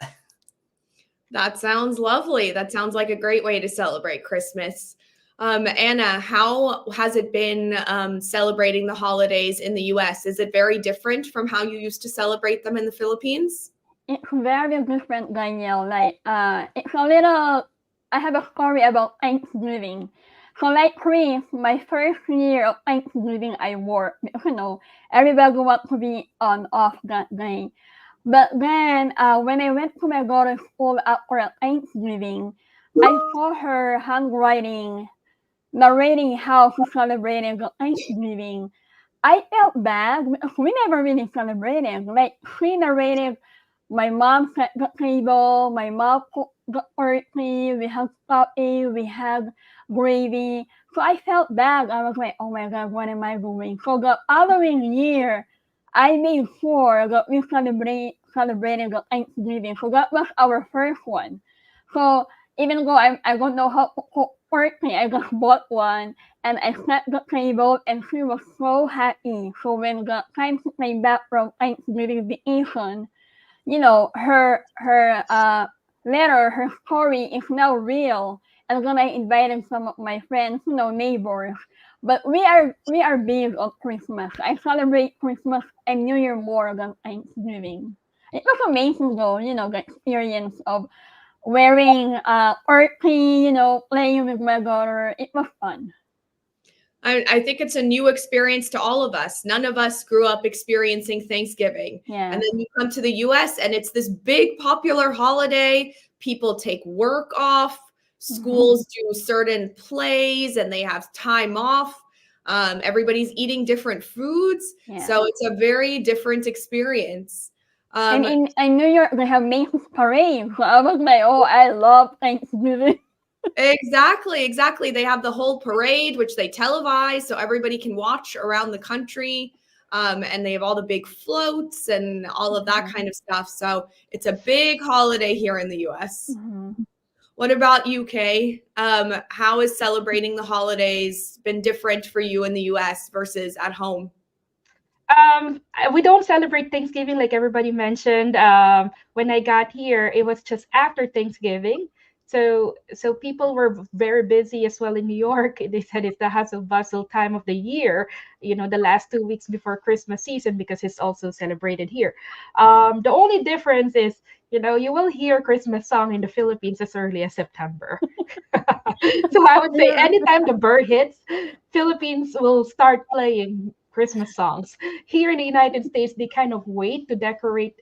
That sounds lovely. That sounds like a great way to celebrate Christmas. Anna, how has it been celebrating the holidays in the US? Is it very different from how you used to celebrate them in the Philippines? It's very different, Danielle. Like, it's a little. I have a story about Thanksgiving. So, like Chris, my first year of Thanksgiving, I worked. Everybody wants to be on off that day. But then, when I went to my daughter's school after Thanksgiving, I saw her handwriting narrating how she celebrated Thanksgiving. I felt bad because we never really celebrated. Like, she narrated, my mom set the table, my mom cooked the turkey, we had coffee, we had gravy. So I felt bad. I was like, oh my God, what am I doing? So the following year, I made sure that we celebrated the Thanksgiving. So that was our first one. So even though I don't know how to cook turkey, I just bought one and I set the table, and she was so happy. So when the time she came back from Thanksgiving vacation, her letter, her story is now real. And then I invited some of my friends, neighbors. But we are big on Christmas. I celebrate Christmas and New Year more than Thanksgiving. It was amazing though, the experience of wearing turkey, playing with my daughter. It was fun. I think it's a new experience to all of us. None of us grew up experiencing Thanksgiving. Yeah. And then you come to the US and it's this big popular holiday. People take work off, schools do certain plays and they have time off. Everybody's eating different foods. Yeah. So it's a very different experience. And in New York, they have Macy's Parade. So I was like, oh, I love Thanksgiving. Exactly. They have the whole parade, which they televise so everybody can watch around the country. And they have all the big floats and all of that kind of stuff. So it's a big holiday here in the US. What about UK? How has celebrating the holidays been different for you in the US versus at home? We don't celebrate Thanksgiving like everybody mentioned. When I got here, it was just after Thanksgiving. So people were very busy as well in New York. They said it's the hustle bustle time of the year, the last 2 weeks before Christmas season, because it's also celebrated here. The only difference is, you will hear Christmas song in the Philippines as early as September. So I would say anytime the bird hits, Philippines will start playing Christmas songs. Here in the United States, they kind of wait to decorate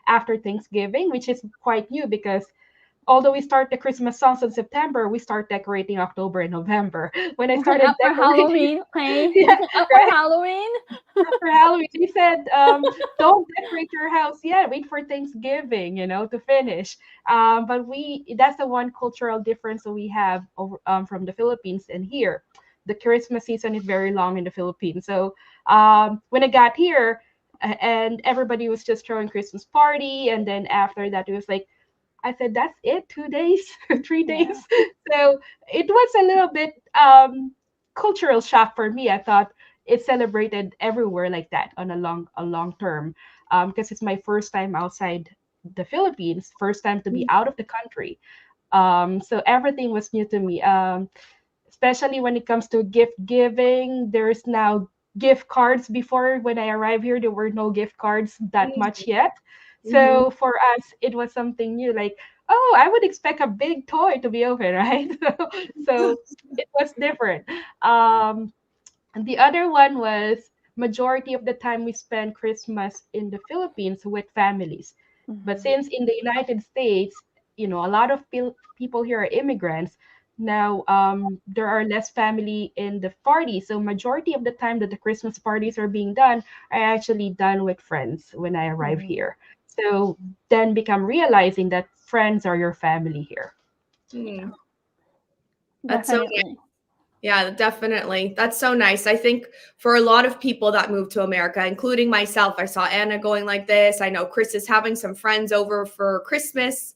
after Thanksgiving, which is quite new because although we start the Christmas songs in September, we start decorating October and November. When I started after Halloween, okay? Yeah, after right? Halloween. After Halloween, we said, don't decorate your house yet. Wait for Thanksgiving, to finish. But that's the one cultural difference that we have over, from the Philippines and here. The Christmas season is very long in the Philippines. So when I got here, and everybody was just throwing Christmas party, and then after that, it was like, I said, that's it, 2 days, 3 days. So it was a little bit cultural shock for me. I thought it's celebrated everywhere like that on a long term, because it's my first time outside the Philippines, first time to be out of the country. So everything was new to me, especially when it comes to gift giving. There's now gift cards before. When I arrived here, there were no gift cards that much yet. Mhm. So for us, it was something new. Like, oh, I would expect a big toy to be open, right? So it was different. And the other one was majority of the time we spend Christmas in the Philippines with families. But since in the United States, a lot of people here are immigrants. Now, there are less family in the party. So majority of the time that the Christmas parties are being done are actually done with friends when I arrive here. So then become realizing that friends are your family here. Hmm. That's so nice. Definitely. Yeah, definitely. That's so nice. I think for a lot of people that moved to America, including myself, I saw Anna going like this. I know Chris is having some friends over for Christmas.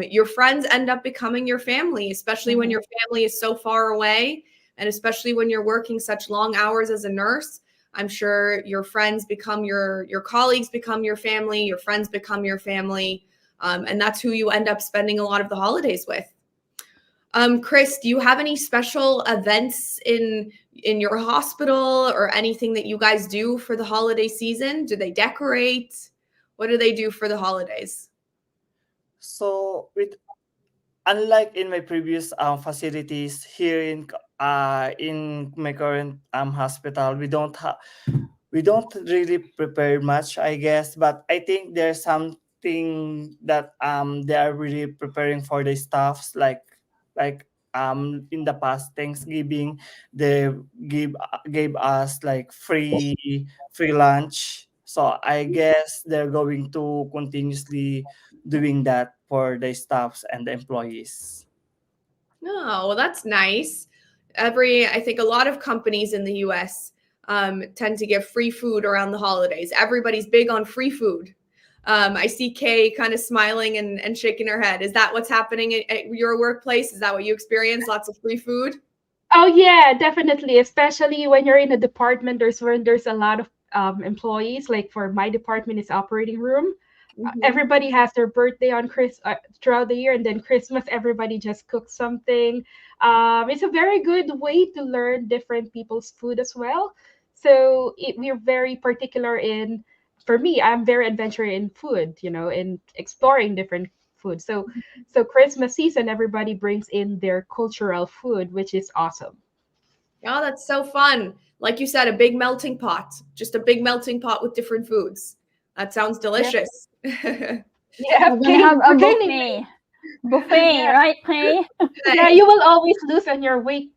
Your friends end up becoming your family, especially when your family is so far away, and especially when you're working such long hours as a nurse. I'm sure your friends become your colleagues become your family, your friends become your family, and that's who you end up spending a lot of the holidays with. Chris, do you have any special events in your hospital or anything that you guys do for the holiday season? Do they decorate? What do they do for the holidays? So unlike in my previous facilities here in my current hospital, we don't really prepare much, I guess. But I think there's something that they are really preparing for the staffs, like in the past Thanksgiving they gave us like free lunch. So I guess they're going to continuously doing that for the staffs and the employees. Oh, well, that's nice. I think a lot of companies in the US tend to give free food around the holidays. Everybody's big on free food. I see Kay kind of smiling and shaking her head. Is that what's happening at your workplace? Is that what you experience? Lots of free food? Oh yeah, definitely. Especially when you're in a department, there's a lot of employees. Like for my department, it's operating room. Everybody has their birthday on throughout the year, and then Christmas, everybody just cooks something. It's a very good way to learn different people's food as well. So we're very particular in. For me, I'm very adventurous in food. In exploring different food. So Christmas season, everybody brings in their cultural food, which is awesome. Oh, that's so fun. Like you said, a big melting pot, just a big melting pot with different foods. That sounds delicious. Yeah, We're gonna have a we're gaining buffet, Yeah. right, Kay? Yeah, you will always lose on your weight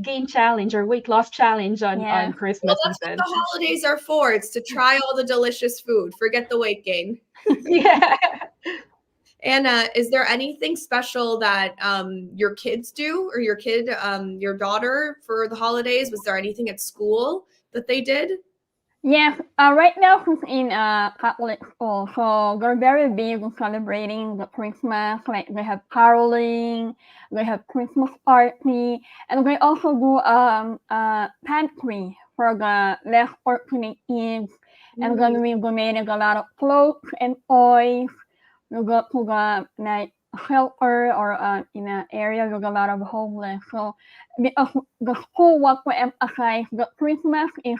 gain challenge or weight loss challenge on Yeah. Christmas Well, that's what season. the holidays are for. It's to try all the delicious food. Forget the weight gain. Yeah. Anna, is there anything special that your kids do or your daughter for the holidays? Was there anything at school that they did? Yes, right now she's in Catholic school, so they're very big on celebrating the Christmas. Like they have caroling, they have Christmas party, and they also do pantry for the less fortunate kids. And then we donated a lot of clothes and toys. We go to the like shelter or in an area with a lot of homeless. So because the school wants to emphasize that Christmas is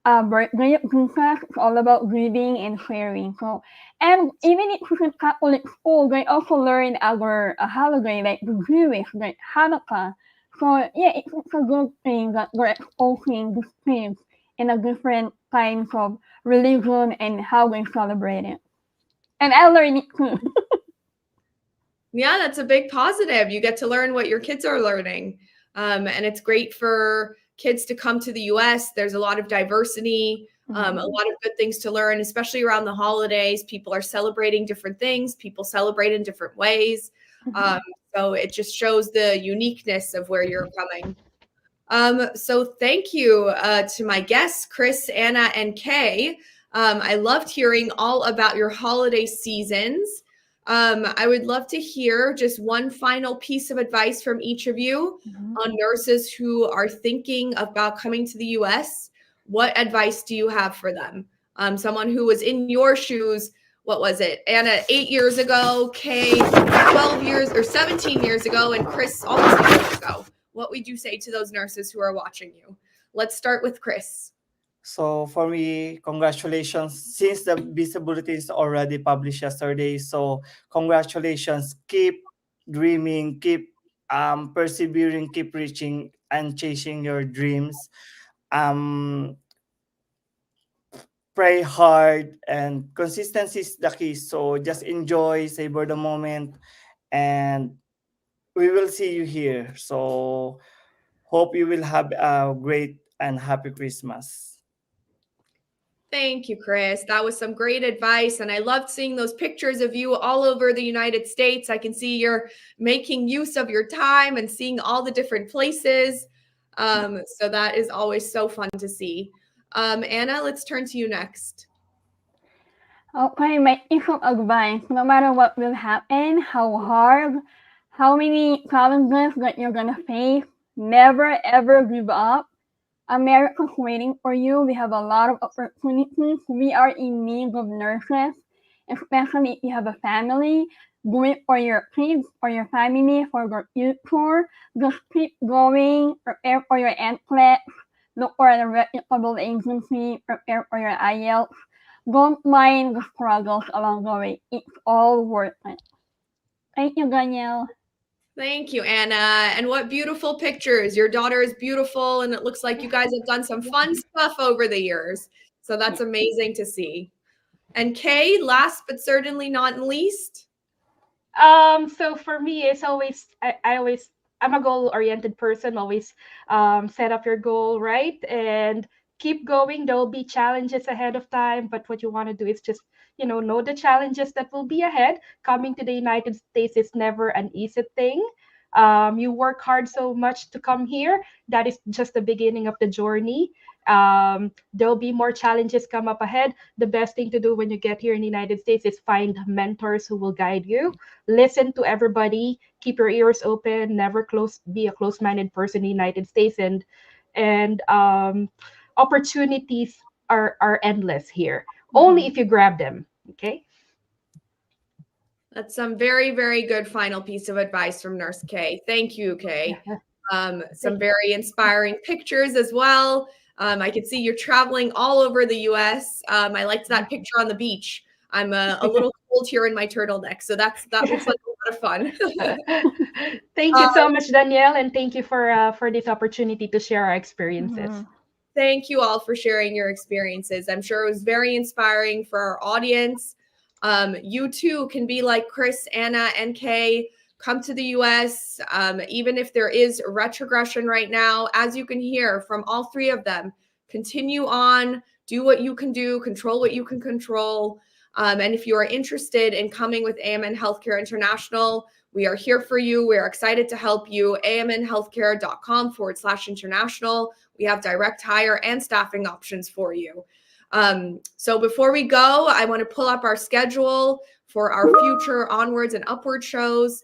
birthday of Jesus. It's all about giving and sharing. So, and even if it's in Catholic school, they also learn our holiday like the Jewish, like Hanukkah. So yeah, it's a good thing that we're exposing these kids in a different kinds of religion and how they celebrate it. And I learned it too. Yeah, that's a big positive. You get to learn what your kids are learning. And it's great for kids to come to the US. There's a lot of diversity, a lot of good things to learn, especially around the holidays. People are celebrating different things. People celebrate in different ways. So it just shows the uniqueness of where you're coming. So thank you to my guests, Chris, Anna, and Kay. I loved hearing all about your holiday seasons. I would love to hear just one final piece of advice from each of you on nurses who are thinking about coming to the US. What advice do you have for them? Someone who was in your shoes, what was it? Anna, 8 years ago, Kay, 12 years or 17 years ago, and Chris, almost a year ago. What would you say to those nurses who are watching you? Let's start with Chris. So for me, congratulations. Since the visa bulletin is already published yesterday, so congratulations. Keep dreaming, keep persevering, keep reaching and chasing your dreams. Um, Pray hard and consistency is the key. So just enjoy, savor the moment, and we will see you here. So hope you will have a great and happy Christmas. Thank you, Chris. That was some great advice. And I loved seeing those pictures of you all over the United States. I can see you're making use of your time and seeing all the different places. So that is always so fun to see. Anna, let's turn to you next. Okay, my piece of advice, no matter what will happen, how hard, how many challenges that you're gonna face, never ever give up. America's waiting for you. We have a lot of opportunities. We are in need of nurses, especially if you have a family. Do it for your kids, for your family, for your future. Just keep going. Prepare for your NCLEX. Look for a reputable agency. Prepare for your IELTS. Don't mind the struggles along the way. It's all worth it. Thank you, Danielle. Thank you, Anna. And what beautiful pictures. Your daughter is beautiful, and it looks like you guys have done some fun stuff over the years. So that's amazing to see. And Kay, last but certainly not least. So for me, it's always I'm a goal-oriented person. Always set up your goal, right? And keep going. There will be challenges ahead of time, but what you want to do is just, know the challenges that will be ahead. Coming to the United States is never an easy thing. You work hard so much to come here. That is just the beginning of the journey. There'll be more challenges come up ahead. The best thing to do when you get here in the United States is find mentors who will guide you. Listen to everybody. Keep your ears open. Never be a close-minded person in the United States, and opportunities are endless here. Only if you grab them. Okay. That's some very, very good final piece of advice from Nurse Kay. Thank you, Kay. Some very inspiring pictures as well. I could see you're traveling all over the US. I liked that picture on the beach. I'm a little cold here in my turtleneck, so that looks like a lot of fun. Thank you so much, Danielle, and thank you for this opportunity to share our experiences. Thank you all for sharing your experiences. I'm sure it was very inspiring for our audience. You too can be like Chris, Anna, and Kay. Come to the US, even if there is retrogression right now, as you can hear from all three of them. Continue on, do what you can do, control what you can control. And if you are interested in coming with AMN Healthcare International, we are here for you. We're excited to help you. amnhealthcare.com/international. We have direct hire and staffing options for you. So before we go, I want to pull up our schedule for our future Onwards and Upward shows.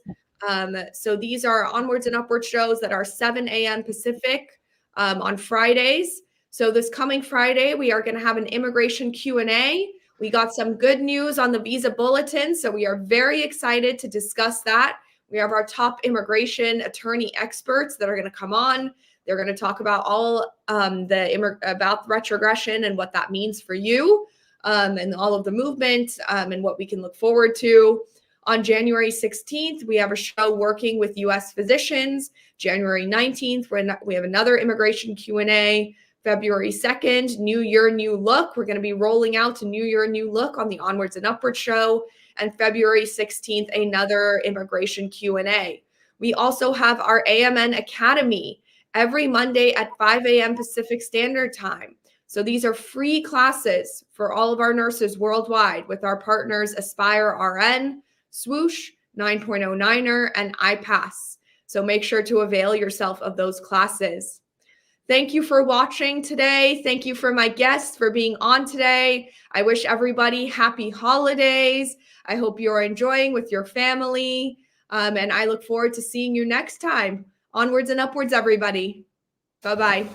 So these are Onwards and Upward shows that are 7 a.m. Pacific on Fridays. So this coming Friday, we are going to have an immigration Q&A. We got some good news on the visa bulletin, so we are very excited to discuss that. We have our top immigration attorney experts that are going to come on. They're going to talk about all about retrogression and what that means for you, and all of the movement, and what we can look forward to. On January 16th, we have a show working with U.S. physicians. January 19th, we have another immigration Q&A. February 2nd, New Year, New Look. We're going to be rolling out a New Year, New Look on the Onwards and Upwards show. And February 16th, another immigration Q&A. We also have our AMN Academy every Monday at 5 a.m. Pacific Standard Time. So these are free classes for all of our nurses worldwide with our partners Aspire RN, Swoosh, 9.09er, and iPass. So make sure to avail yourself of those classes. Thank you for watching today. Thank you for my guests for being on today. I wish everybody happy holidays. I hope you're enjoying with your family. And I look forward to seeing you next time. Onwards and upwards, everybody. Bye-bye.